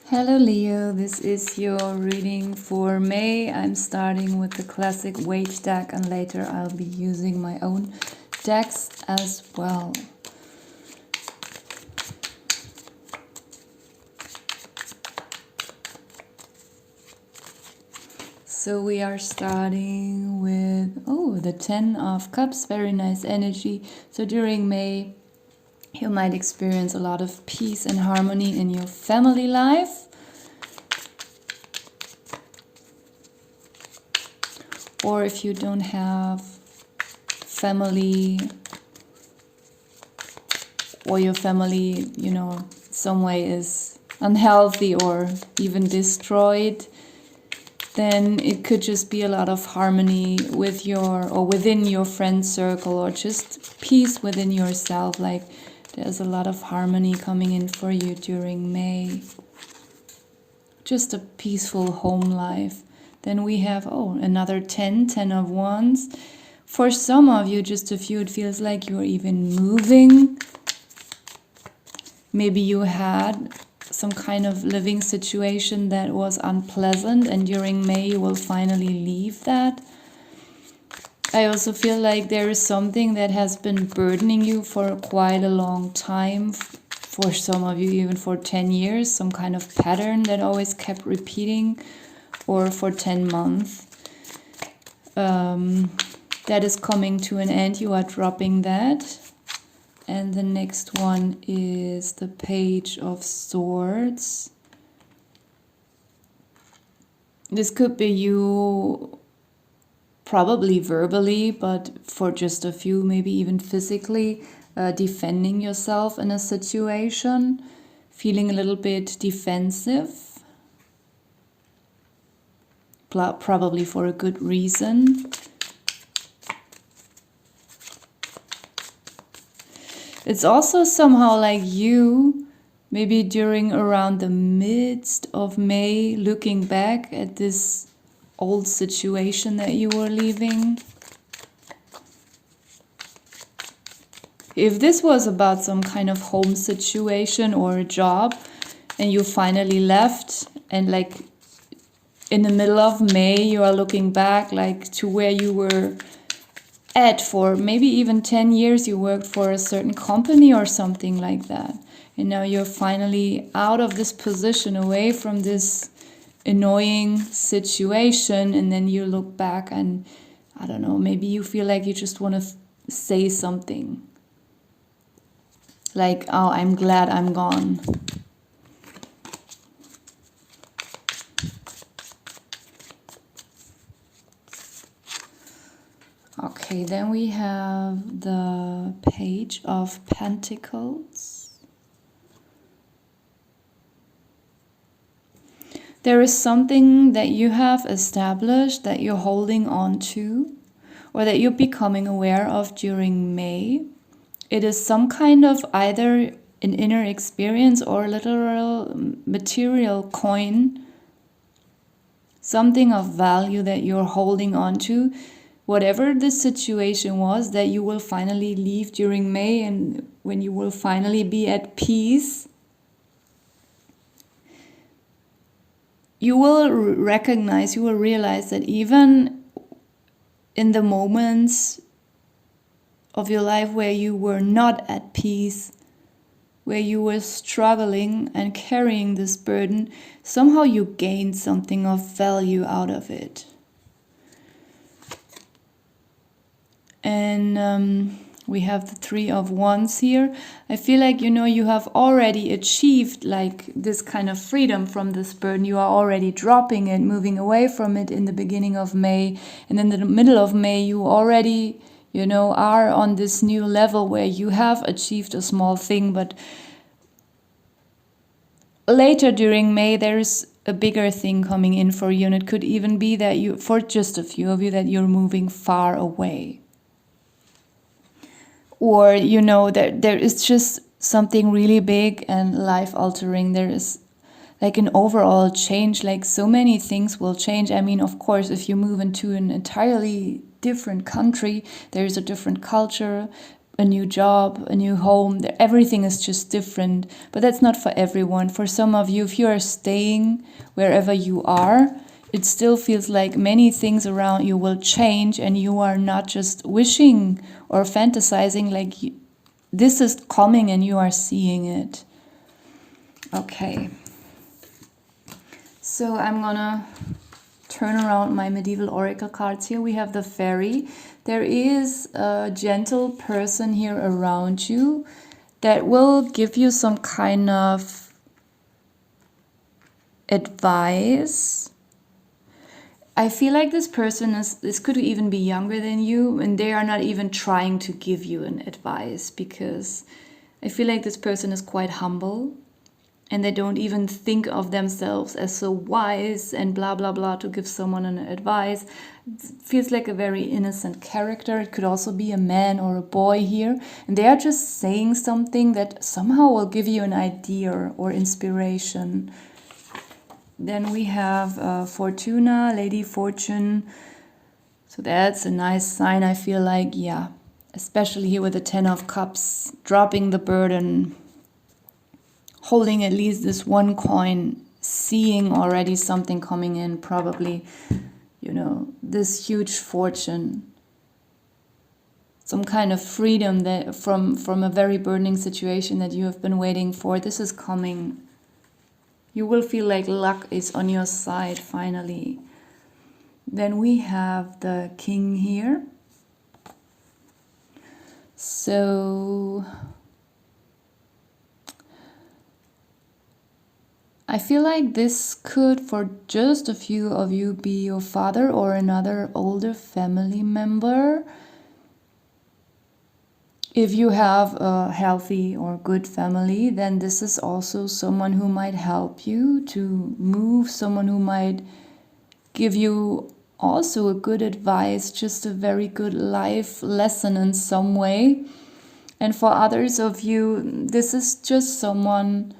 Hello Leo, this is your reading for May. I'm starting with the classic Wage deck and later I'll be using my own decks as well. So we are starting with, the 10 of Cups, very nice energy. So during May, you might experience a lot of peace and harmony in your family life. Or if you don't have family, or your family, some way is unhealthy or even destroyed, then it could just be a lot of harmony with within your friend circle, or just peace within yourself. Like there's a lot of harmony coming in for you during May. Just a peaceful home life. Then we have, another 10 of Wands. For some of you, just a few, it feels like you're even moving. Maybe you had some kind of living situation that was unpleasant, and during May you will finally leave that. I also feel like there is something that has been burdening you for quite a long time. For some of you, even for 10 years, some kind of pattern that always kept repeating. Or for 10 months. That is coming to an end. You are dropping that. And the next one is the Page of Swords. This could be you probably verbally, but for just a few, maybe even physically, defending yourself in a situation, feeling a little bit defensive. Probably for a good reason. It's also somehow like you, maybe during around the midst of May, looking back at this old situation that you were leaving. If this was about some kind of home situation or a job, and you finally left, and like in the middle of May, you are looking back like to where you were at for maybe even 10 years. You worked for a certain company or something like that. And now you're finally out of this position, away from this annoying situation. And then you look back and, I don't know, maybe you feel like you just want to say something. Like, oh, I'm glad I'm gone. Okay, then we have the Page of Pentacles. There is something that you have established that you're holding on to, or that you're becoming aware of during May. It is some kind of either an inner experience or a literal material coin, something of value that you're holding on to. Whatever the situation was, that you will finally leave during May, and when you will finally be at peace, you will recognize, you will realize that even in the moments of your life where you were not at peace, where you were struggling and carrying this burden, somehow you gained something of value out of it. And we have the Three of Wands here. I feel like, you have already achieved like this kind of freedom from this burden. You are already dropping it, moving away from it in the beginning of May. And in the middle of May, you already, are on this new level where you have achieved a small thing. But later during May, there's a bigger thing coming in for you. And it could even be that for just a few of you, that you're moving far away. Or, that there is just something really big and life-altering. There is like an overall change, like so many things will change. I mean, of course, if you move into an entirely different country, there is a different culture, a new job, a new home. Everything is just different. But that's not for everyone. For some of you, if you are staying wherever you are, it still feels like many things around you will change, and you are not just wishing or fantasizing, like this is coming and you are seeing it. Okay. So I'm gonna turn around my medieval oracle cards here. We have the fairy. There is a gentle person here around you that will give you some kind of advice. I feel like this person this could even be younger than you, and they are not even trying to give you an advice, because I feel like this person is quite humble. And they don't even think of themselves as so wise and blah, blah, blah to give someone an advice. It feels like a very innocent character. It could also be a man or a boy here. And they are just saying something that somehow will give you an idea or inspiration. Then we have Fortuna, Lady Fortune. So that's a nice sign, I feel like, yeah. Especially here with the Ten of Cups, dropping the burden, holding at least this one coin, seeing already something coming in, probably, you know, this huge fortune, some kind of freedom that from a very burdening situation that you have been waiting for. This is coming. You will feel like luck is on your side finally. Then we have the king here. So I feel like this could, for just a few of you, be your father or another older family member. If you have a healthy or good family, then this is also someone who might help you to move, someone who might give you also a good advice, just a very good life lesson in some way. And for others of you, this is just someone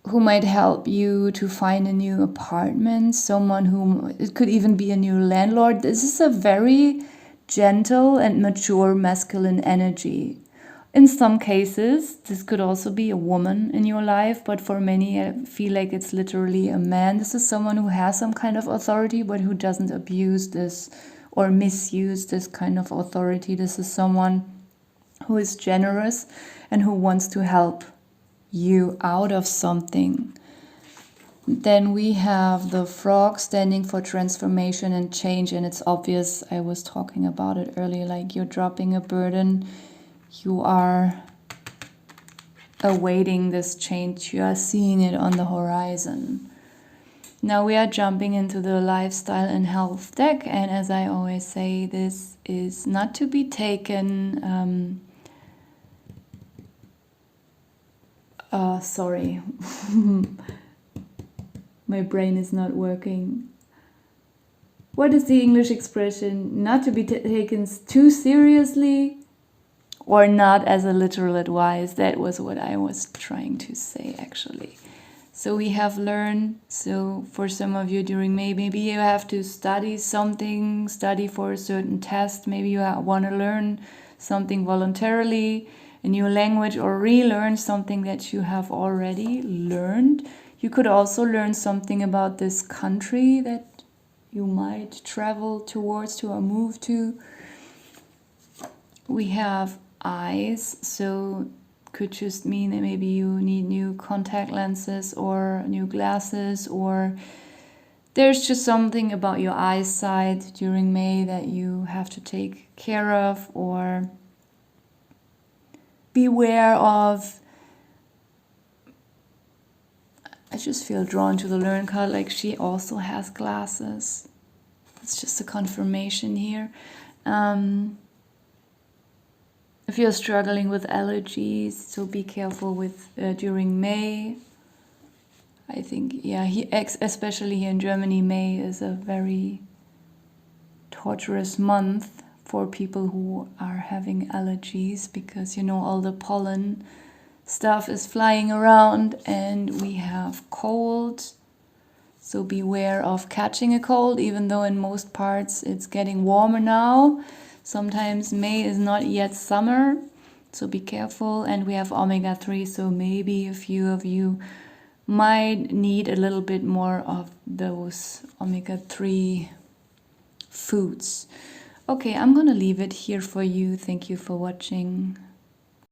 who might help you to find a new apartment, someone who, it could even be a new landlord. This is a very gentle and mature masculine energy. In some cases, this could also be a woman in your life, but for many, I feel like it's literally a man. This is someone who has some kind of authority, but who doesn't abuse this or misuse this kind of authority. This is someone who is generous and who wants to help you out of something. Then we have the frog standing for transformation and change, and it's obvious, I was talking about it earlier, like you're dropping a burden, you are awaiting this change, you are seeing it on the horizon. Now we are jumping into the lifestyle and health deck, and as I always say, this is not to be taken sorry, my brain is not working. What is the English expression? Not to be taken too seriously or not as a literal advice. That was what I was trying to say, actually. So we have learned, so for some of you during May, maybe you have to study something, study for a certain test, maybe you want to learn something voluntarily, a new language, or relearn something that you have already learned. You could also learn something about this country that you might travel towards to or move to. We have eyes, so could just mean that maybe you need new contact lenses or new glasses, or there's just something about your eyesight during May that you have to take care of or beware of. I just feel drawn to the Learn card, like she also has glasses. It's just a confirmation here. If you're struggling with allergies, so be careful with during May. I think, yeah, especially here in Germany, May is a very torturous month for people who are having allergies, because, you know, all the pollen stuff is flying around, and we have cold. So beware of catching a cold, even though in most parts it's getting warmer now. Sometimes May is not yet summer, so be careful. And we have omega-3, so maybe a few of you might need a little bit more of those omega-3 foods. Okay, I'm gonna leave it here for you. Thank you for watching.